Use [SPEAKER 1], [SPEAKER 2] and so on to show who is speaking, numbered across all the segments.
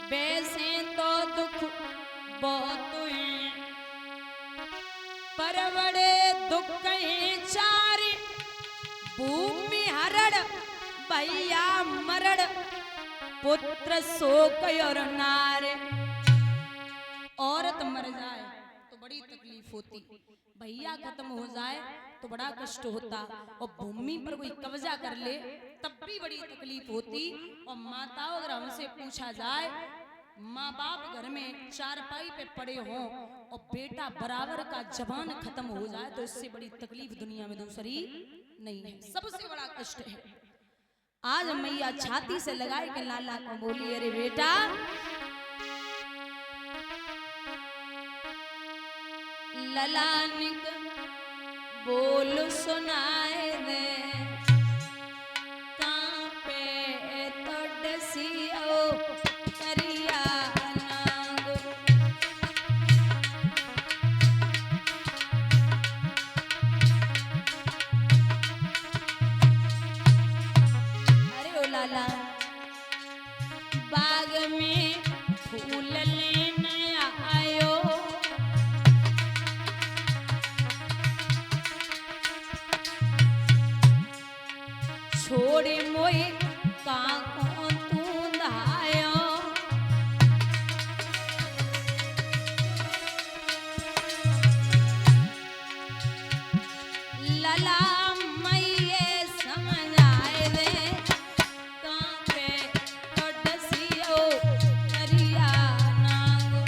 [SPEAKER 1] वैसे तो दुख बहुत हैं, पर बड़े दुख हैं चार। भूमि हरण भैया मरण, पुत्र शोक और नारे। औरत मर जाए तो बड़ी तकलीफ होती, भैया खत्म हो जाए तो बड़ा कष्ट होता, और भूमि पर कोई कब्जा कर ले तब भी बड़ी तकलीफ होती। और माताओं अगर हमसे पूछा जाए, माँ बाप घर में चारपाई पे पड़े हों और बेटा बराबर का जवान खत्म हो जाए तो इससे बड़ी तकलीफ दुनिया में दूसरी नहीं है, सबसे बड़ा कष्ट है। आज मैया छाती से लगाए के लाला को बोली, अरे बेटा ललानिक बोल सुनाए दे, कांपे तो डसियो करिया नागो। अरे ओ लाला बाग में फूल लेने आयो, छोड़े मोई काको तू धायो। लला मैये समझ आए रे, कांपे तो डसियो करिया नागो।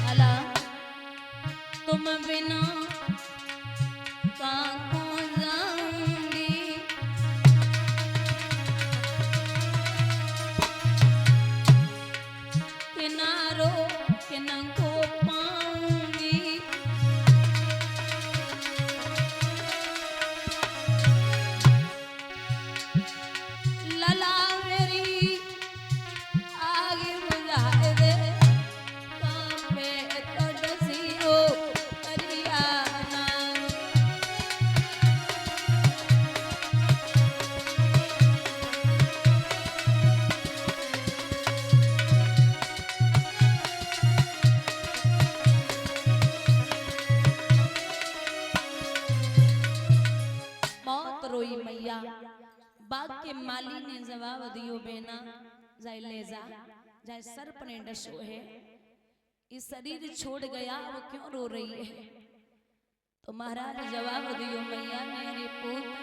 [SPEAKER 1] अला तुम बिना कहाँ जाऊंगी, किनारो किनको पाऊंगी। लला मेरी आगे बुझाए दे, कांपे तो डसियो करिया नागो। बहुत रोई मैया। बाग के माली ने जवाब दियो, बेना जाए ले जा, जाए सर्प ने डसो है, इस शरीर छोड़ गया वो क्यों रो रही है। तो महाराज जवाब दियो मैया, मेरे पुत्र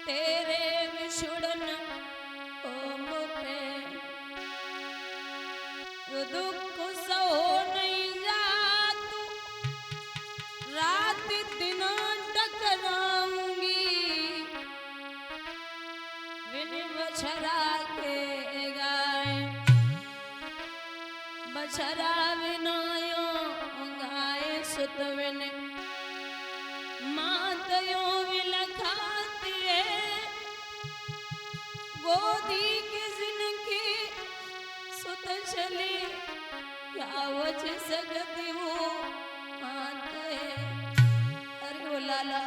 [SPEAKER 1] तेरे विछुड़न ओम पे दुख सो नहीं जातू, रात दिन टकराऊंगी। बिन बछड़ा के गाय बछड़ा बिनायो गाय सुत बिन, मातयो विलखाती है गोदी के जिनकी सुत चली, क्या वजह सकती वो मात है। अरे ओ लाला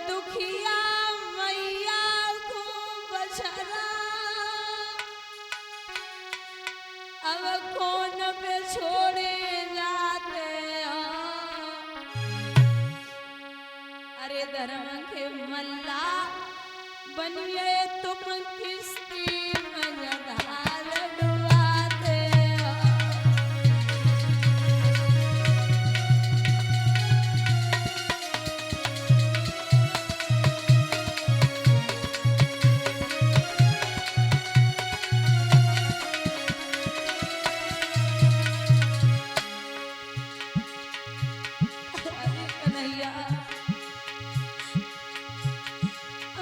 [SPEAKER 1] दुखिया मैया को बछड़ा अब कौन पे छोड़े जाते हो। अरे धर्म के मल्ला बनिए तुम किस्ती मझधार डुबाते हो।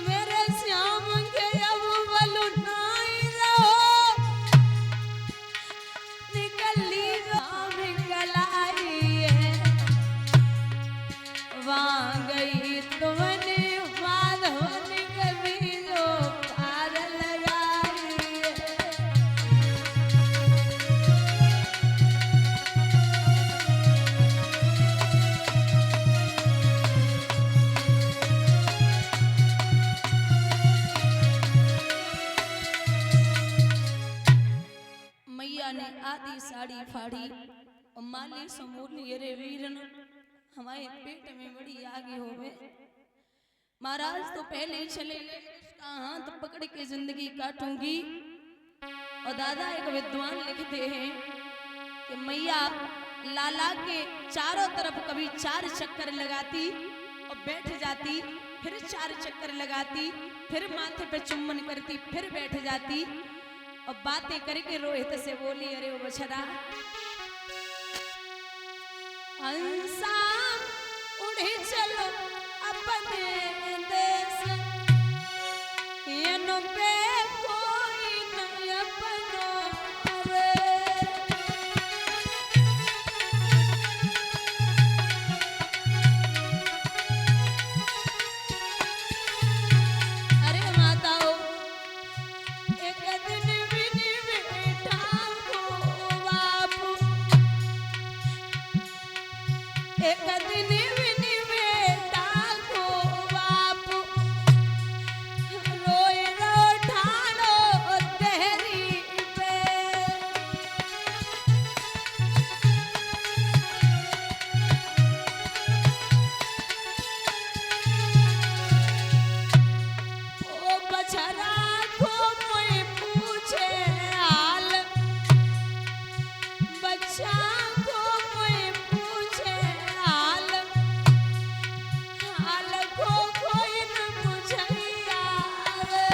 [SPEAKER 1] मेरे श्याम के अब दी साड़ी फाड़ी और माली समूली अरे वीरन हमारे पेट में बड़ी आगे होवे। महाराज तो पहले ही चले गए, उसका हाथ पकड़ के जिंदगी काटूंगी। और दादा एक विद्वान लिखते हैं कि मैया लाला के चारों तरफ कभी 4 चक्कर लगाती और बैठ जाती, फिर 4 चक्कर लगाती, फिर माथे पे चुम्बन करती, फिर बैठ जाती और बातें करके रोहित से बोली, अरे वो बछड़ा हंसा उड़े चलो अपने देश, यन पे कोई नहीं अपनो रे। अरे माताओ एक दिन भी नहीं बेटा को बापू, एक दिन भी नहीं बेटा को बापू, रोए रो ठाड़ो तेरी पे। ओ बछड़ा को कोई पूछे हाल, बच्चा को कोई पूछे हाल, हाल को कोई न बुझैया रे।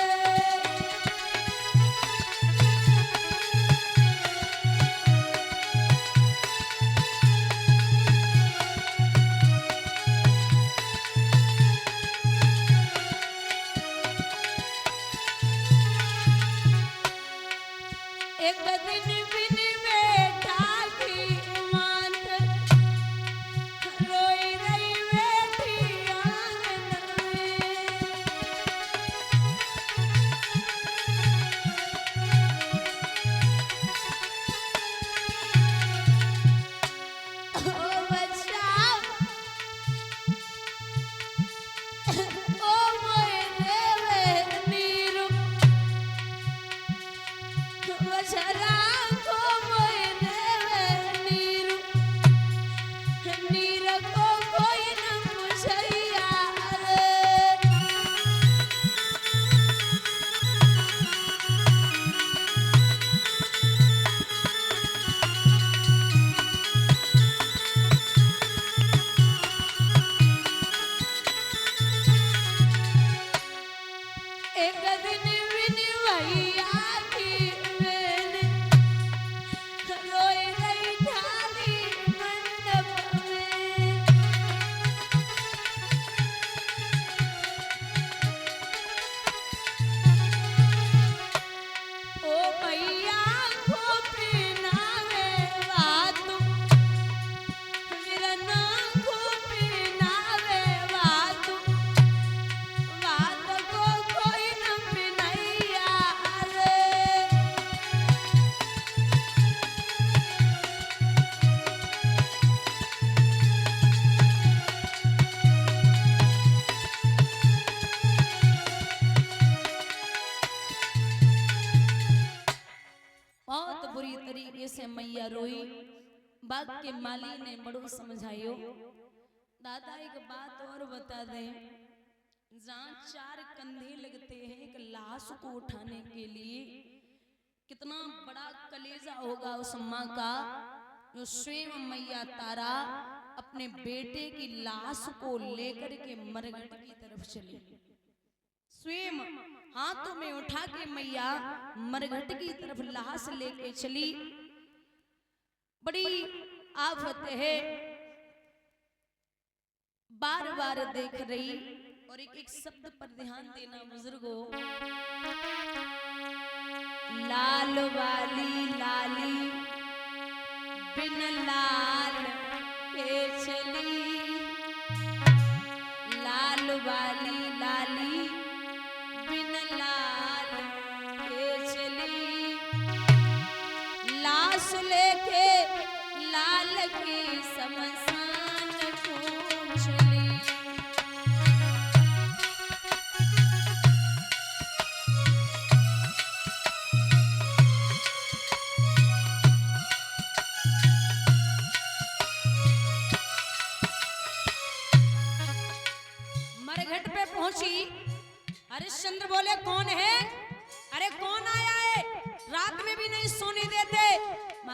[SPEAKER 1] एक दिन बिन बेटा की मात, रोई रही बेटी आंगन में। ओ बच्चा ओ मोए देवे नीरू, बछड़ा को मोए देवे नीरू, नीर को कोई न बुझैया रे। एक दिन बिन भैया की मैंने रोई रही ढाली मंडप में। ओ भैया को पहनावे बातू, वीरना को पहनावे बातू, बात को कोई न पहनैया रे। बहुत बुरी तरीके से मैया रोई। बाग के माली ने बड़ो समझायो। दादा एक बात और बता दें, जहाँ 4 कंधे लगते हैं एक लाश को उठाने के लिए, कितना बड़ा कलेजा होगा उस माँ का जो स्वयं मैया तारा अपने बेटे की लाश को लेकर के मरघट की तरफ चली। स्वयं हाथों में उठा के मैया मरघट की तरफ लाश लेके चली। बड़ी आफत है, बार बार देख रही। और एक एक शब्द पर ध्यान देना बुजुर्गों। लाल वाली लाली बिन लाल के चली, लाल वाली लाली बिन लाल के चली, लाश लेके लाल की शमशान पूछ ली।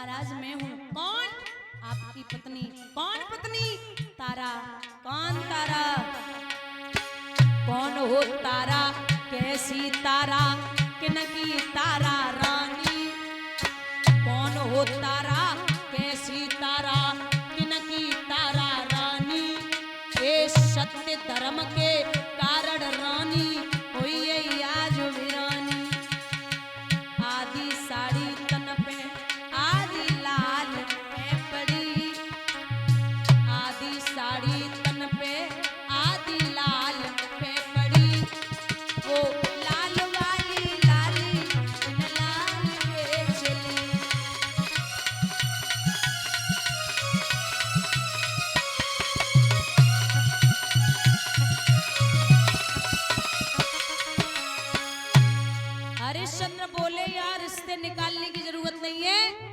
[SPEAKER 1] महाराज मैं हूँ। कौन? आपकी पत्नी। कौन पत्नी? तारा। कौन तारा? कौन हो तारा? कैसी तारा? किनकी तारा रानी? कौन हो तारा? कैसी तारा? किनकी तारा रानी? ये सत्य धर्म के कारण रानी हुई है आज वीरानी। आदि साड़ी तन पे आदि लाल है पड़ी, आदि साड़ी तन पे आदि लाल पे पड़ी। वो लाल वाली लाली इन लाल पे चली। हरिश्चंद्र बोले यार रिश्ते निकालने की जरूरत नहीं है।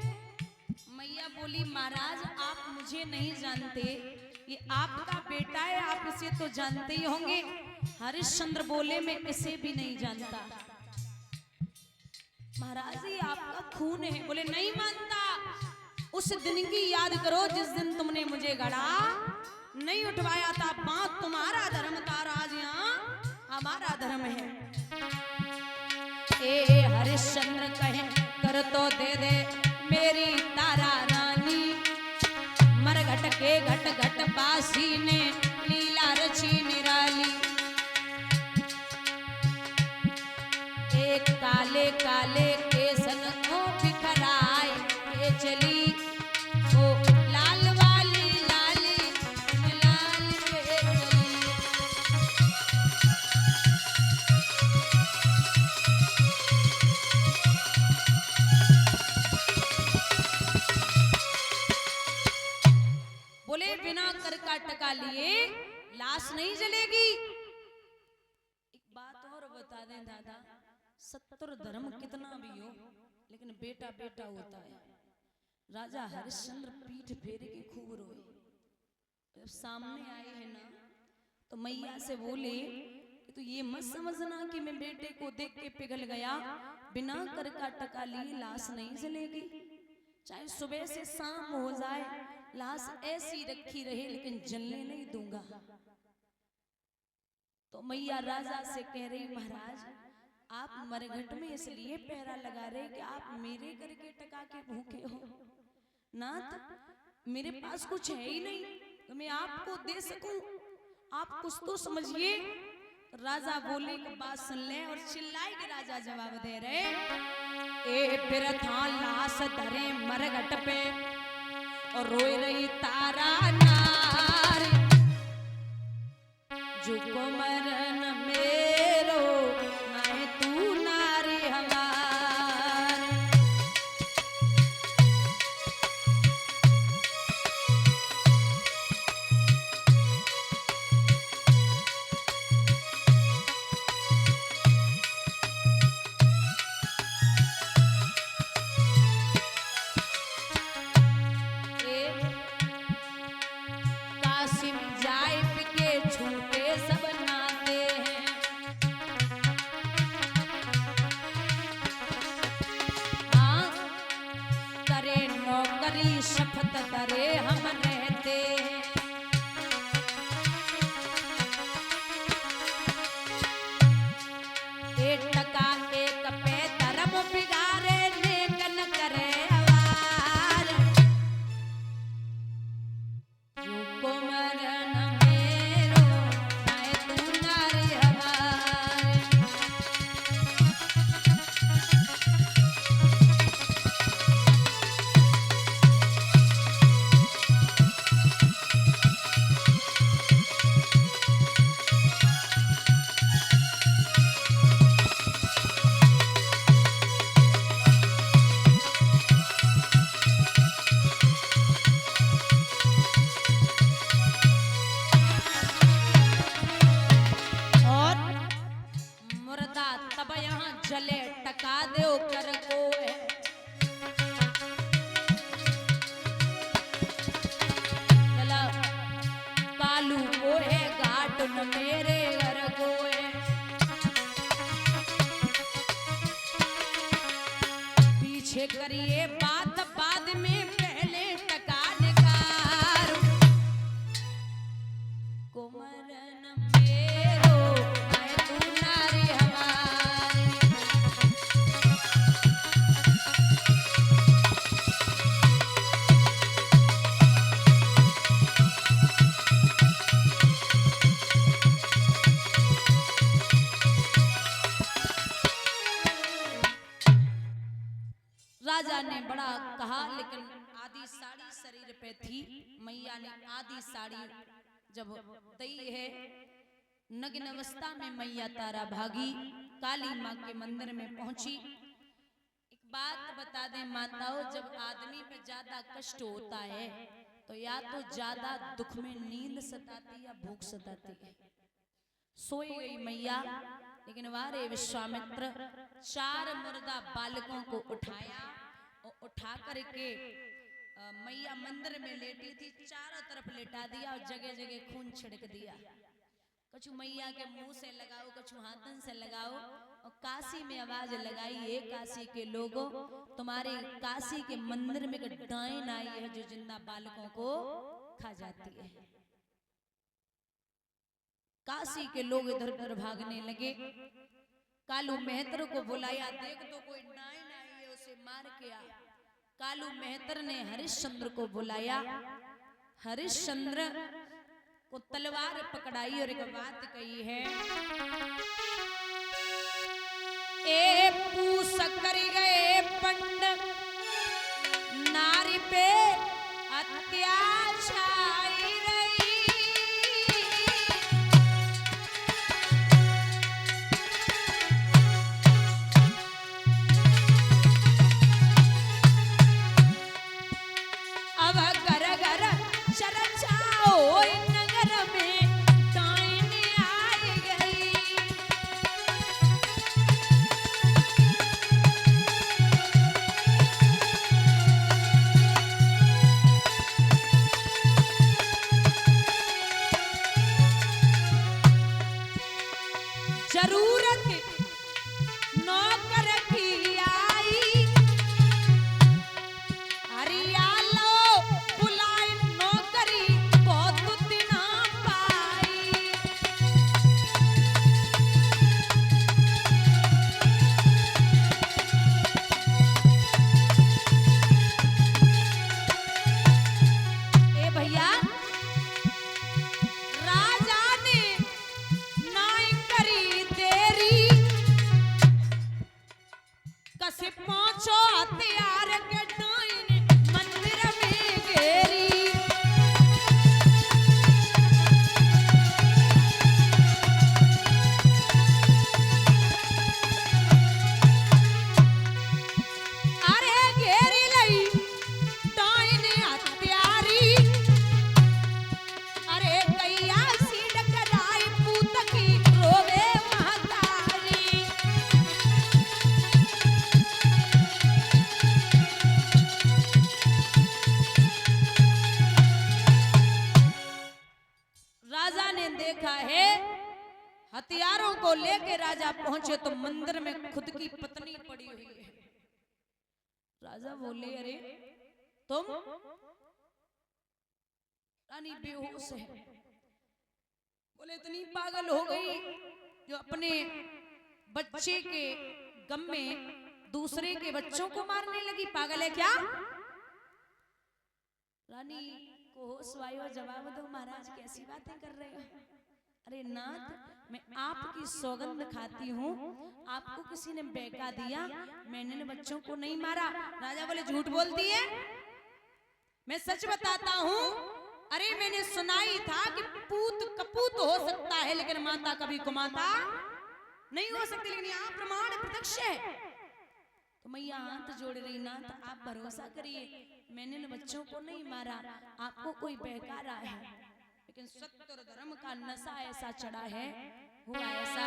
[SPEAKER 1] मैया बोली महाराज आप मुझे नहीं जानते, ये आपका बेटा है, आप इसे तो जानते ही होंगे। हरिश्चंद्र बोले मैं इसे भी नहीं जानता। महाराज ये आपका खून है। बोले नहीं मानता। उस दिन की याद करो जिस दिन तुमने मुझे गढ़ा नहीं उठवाया था। बात तुम्हारा धर्म था राज, यहाँ हमारा धर्म है। ए हरिश्चंद्र कहे कर तो दे दे मेरी तारा रानी। मरघट के घट घट बासी ने लीला रची निराली। एक काले काले केसन को बिखराए के चली। ओ लाल वाली लाली लाल पे चली। बोले बिना कर का टका लिए लाश नहीं जलेगी। एक बात और बता दें दादा, सत्तर धर्म कितना भी हो लेकिन बेटा बेटा होता है। राजा हरिश्चंद्र पीठ फेर के खूब रोए। जब सामने आए हैं ना तो मैया से बोले कि तू ये मत समझना कि मैं बेटे को देख के पिघल गया। बिना कर का टका लिए लाश नहीं जलेगी। चाहे सुबह से शाम हो जाए लाश ऐसी रखी रहे लेकिन जलने नहीं दूंगा। तो मैया राजा से कह रही महाराज आप मरघट में इसलिए पहरा लगा रहे कि आप मेरे घर के टका के भूखे हो। नाथ मेरे पास कुछ है ही नहीं तो मैं आपको दे सकूं, आप कुछ तो समझिए। राजा बोले कि बात सुन ले और चिल्लाए कि राजा जवाब दे रहे। ए फिर था लाश धरे मरघट पे और रोए रही तारा नारी। जुको मरन मेरो नाय तू नारी हमारी। काशी में जाए के छूटे सब नाते हैं। हाँ करे नौकरी शपथ करे हम रहते हैं। एक टका एक पे धर्म बिगाड़े लेकिन करे अवार। जुको मरन मेरो नाय तू नारी हमारी। और मुर्दा तब यहाँ जले टका दो कर को है। चला कालू को है घाट न मेरे घर को है। पीछे करिए बात बाद बाद में पहले टका निकारो कुमरन मेरो मैं तू नारी हमारी। राजा ने बड़ा कहा, लेकिन आधी साड़ी शरीर पे थी। मैया ने आधी साड़ी जब दी है, नग्न अवस्था में मैया तारा भागी काली माँ के मंदिर में पहुंची। एक बात बता दें माताओं, जब आदमी पे ज्यादा कष्ट होता है तो या तो ज्यादा दुख में नींद सताती या भूख सताती है। सोई गई मैया, लेकिन वारे विश्वामित्र 4 मुर्दा बालकों को उठाया और उठा करके मैया मंदिर में लेटी थी, चारों तरफ लेटा दिया और जगह जगह खून छिड़क दिया। कछु मैया के मुंह से लगाओ, कछु हाथन से लगाओ, और काशी में आवाज लगाई, हे काशी के लोगों, तुम्हारे काशी के मंदिर में एक डायन आई है जो जिंदा बालकों को खा जाती है। काशी के लोग इधर उधर भागने लगे। कालू मेहतर को बुलाया, देख तो कोई डायन आई है, उसे मार के आ। कालू मेहतर ने हरिश्चंद्र को बुलाया। हरिश्चंद्र को तलवार पकड़ाई और एक बात कही है, ए पूस कर गए पंड नारी पे अत्याचार रही। अब घर घर चर्चा होई नगर में डायन आई गई। जरूरत नौकर की आई, हरियालो बुलाए नौकरी बहुत दिना पाई। ए भैया, राजा ने नाई करी देरी, कसे पहुंचो हथियार के डायन मंदिर में घेरी। अरे घेरी लई डायन हत्यारी, अरे कैया सी डकराई पूत की रोवे महतारी। राजा ने देखा है, हथियारों को लेके राजा पहुंचे तो मंदिर में खुद की पत्नी पड़ी हुई है। राजा बोले, अरे तुम? रानी बेहोश है। बोले, इतनी पागल हो गई जो अपने बच्चे के गम में दूसरे के बच्चों को मारने लगी, पागल है क्या? रानी को होश आयो, जवाब दो महाराज, कैसी बातें कर रहे हो? अरे नाथ, मैं आपकी सौगंध खाती हूँ, आपको किसी ने बहका दिया, मैंने बच्चों को नहीं मारा। राजा बोले, झूठ बोलती है, मैं सच बताता हूँ। अरे मैंने सुनाई था कि पूत कपूत हो सकता है, लेकिन माता कभी कुमाता नहीं हो सकती, लेकिन यहाँ प्रमाण प्रत्यक्ष है। तो मैया हाथ जोड़ रही, नाथ आप भरोसा करिए, मैंने इन बच्चों को नहीं मारा, आपको कोई बहका रहा है, लेकिन सत्य और धर्म का नशा ऐसा चढ़ा है, हुआ ऐसा।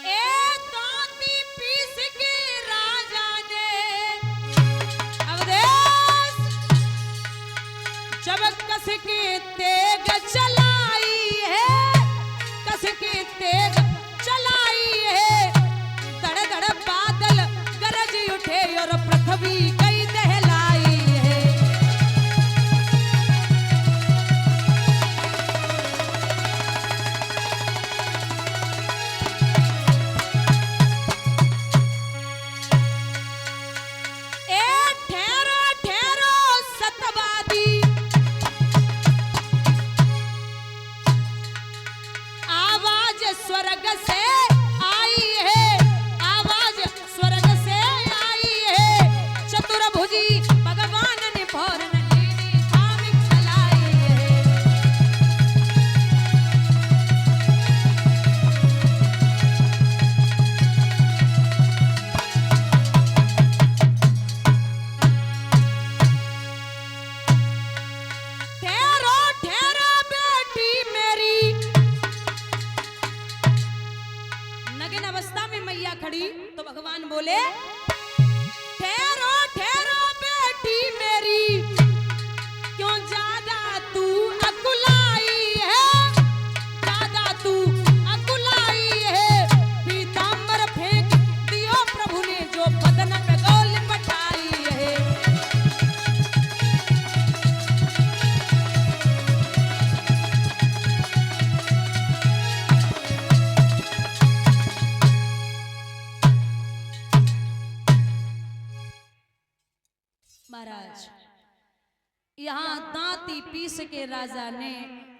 [SPEAKER 1] ए दांती पीस के राजा ने अवधेश जब कस के तेग चलाई है, कस के तेग चलाई है, धड़ धड़ बादल गरज उठे में मैया खड़ी तो भगवान बोले, ठहरो ठहरो बेटी मेरी, क्यों ज्यादा तू अकुलाई है, ज्यादा तू अकुलाई है। पीतांबर फेंक दियो प्रभु ने जो बदन पे गोल पटाई है। महाराज यहाँ दांती पीस के राजा ने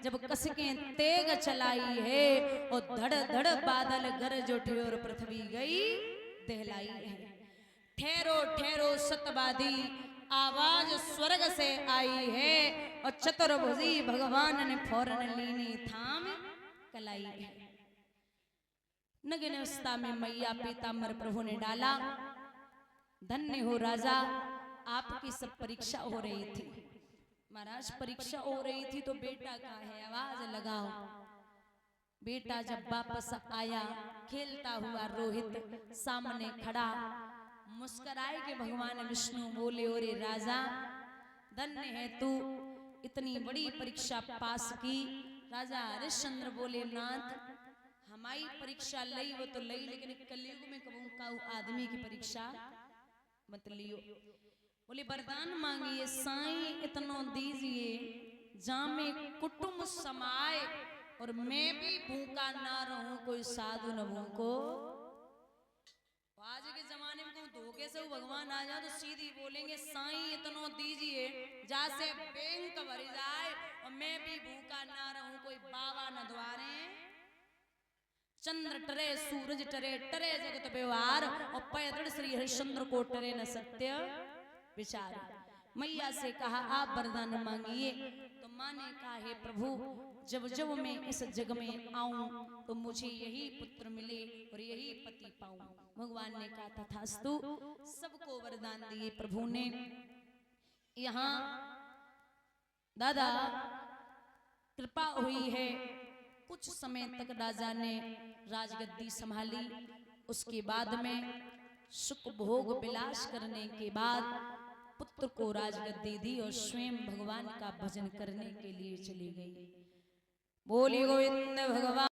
[SPEAKER 1] जब कसके तेग चलाई है और धड़ धड़ बादल गरज उठे और पृथ्वी गई दहलाई है। ठहरो ठहरो सतवादी आवाज स्वर्ग से आई है और चतुर्भुजी भगवान ने फौरन लीनी थाम कलाई है। नग्न अवस्था में मैया पीतांबर प्रभु ने डाला। धन्य हो राजा, आपकी सब परीक्षा हो रही थी। महाराज परीक्षा हो रही थी तो बेटा कहाँ है, आवाज लगाओ। बेटा जब वापस आया खेलता हुआ रोहित सामने खड़ा, मुस्कुराए के भगवान विष्णु बोले, ओरे राजा धन्य है तू, इतनी बड़ी परीक्षा पास की। राजा हरिश्चंद्र बोले, नाथ हमारी परीक्षा लई वो तो लई, लेकिन कलयुग में कबू का आदमी की परीक्षा मत लियो। बोले वरदान मांगिए साईं इतनो दीजिए, जामे कुटुंब समाए और मैं भी भूखा ना रहूं, कोई साधु न भूखो। आज के जमाने में कोई धोखे से भगवान आ जाए तो सीधी बोलेंगे साईं इतनो दीजिए, जैसे बैंक भर जाए और मैं भी भूखा ना रहूं, कोई बाबा न द्वारे। चंद्र टरे सूरज टरे, टरे जगत व्यवहार और पैदल श्री हरिश्चंद्र को टरे न सत्य विचार। मैया से कहा आप वरदान मांगिए, तो माँ ने कहा हे प्रभु जब जब मैं इस जग में आऊं तो मुझे यही पुत्र मिले और यही पति पाऊं। भगवान ने कहा तथास्तु, सबको वरदान दिए प्रभु ने। यहाँ दादा कृपा हुई है, कुछ समय तक राजा ने राजगद्दी संभाली। उसके बाद में सुख भोग विलास करने के बाद पुत्र को राजगद्दी दी और स्वयं भगवान का भजन करने के लिए चली गई। बोली गोविंद भगवान।